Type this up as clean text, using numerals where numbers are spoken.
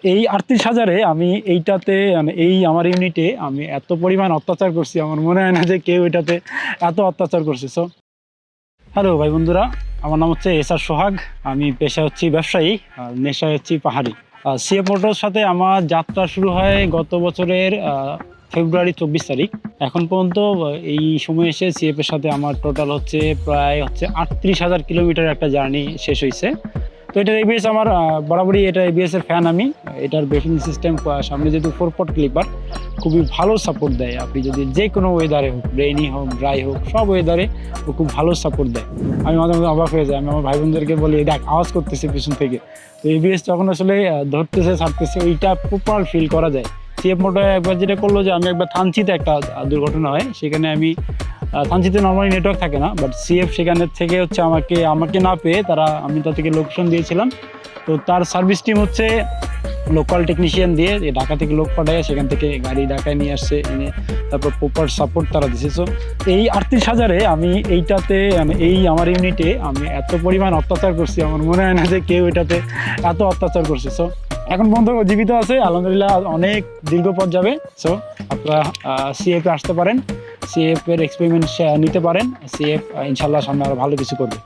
এই ৩৮,০০০-এ আমি এইটাতে মানে এই আমার ইউনিটে আমি এত পরিমাণ অত্যাচার করছি, আমার মনে হয় না যে কেউ এটাতে এত অত্যাচার করছে। সো হ্যালো ভাই বন্ধুরা, আমার নাম হচ্ছে এস আর সোহাগ। আমি পেশা হচ্ছি ব্যবসায়ী, আর নেশায় হচ্ছি পাহাড়ি। সিএফ মোটরস সাথে আমার যাত্রা শুরু হয় গত বছরের ফেব্রুয়ারি ২৪ তারিখ। এখন পর্যন্ত এই সময় এসে সিএফ এর সাথে আমার টোটাল হচ্ছে প্রায় ৩৮,০০০ কিলোমিটার একটা জার্নি শেষ হয়েছে। তো এটার এবিএস আমার বরাবরই এটা এবিএস এর ফ্যান আমি। এটার ব্রেকিং সিস্টেম সামনে যেহেতু 4 পট ক্লিপার, খুবই ভালো সাপোর্ট দেয়। আপনি যদি যে কোনো ওয়েদারে হোক, রেইনি হোক, ড্রাই হোক, সব ওয়েদারে ও খুব ভালো সাপোর্ট দেয়। আমি মাঝে মাঝে অবাক হয়ে যাই। আমি আমার ভাই বোনদেরকে বলি, দেখ আওয়াজ করতেছে পিছন থেকে। তো এবিএস যখন আসলে ধরতেছে ছাড়তেছে, ওইটা প্রপার ফিল করা যায়। সিএফ মোটর একবার যেটা করলো যে, আমি একবার থানচিতে একটা দুর্ঘটনা হয়, সেখানে আমি থানচিতে নর্মালি নেটওয়ার্ক থাকে না, বাট সিএফ সেখানে থেকে হচ্ছে আমাকে না পেয়ে আমি তাদেরকে লোকেশন দিয়েছিলাম। তো তার সার্ভিস টিম হচ্ছে লোকাল টেকনিশিয়ান দিয়ে ঢাকা থেকে লোক পাঠায়, সেখান থেকে গাড়ি ঢাকায় নিয়ে আসছে, এনে তারপর প্রপার সাপোর্ট তারা দিচ্ছে। সো এই ৩৮,০০০-এ আমি এইটাতে এই আমার ইউনিটে আমি এত পরিমাণ অত্যাচার করছি, আমার মনে হয় না যে কেউ এটাতে এত অত্যাচার করছে। সো এখন পর্যন্ত জীবিত আছে আলহামদুলিল্লাহ, অনেক দীর্ঘ পথ যাবে। সো আপনারা সিএফে আসতে পারেন, সিএফ এর এক্সপেরিমেন্ট নিতে পারেন। সিএফ ইনশাল্লাহ সামনে আরো ভালো কিছু করবে।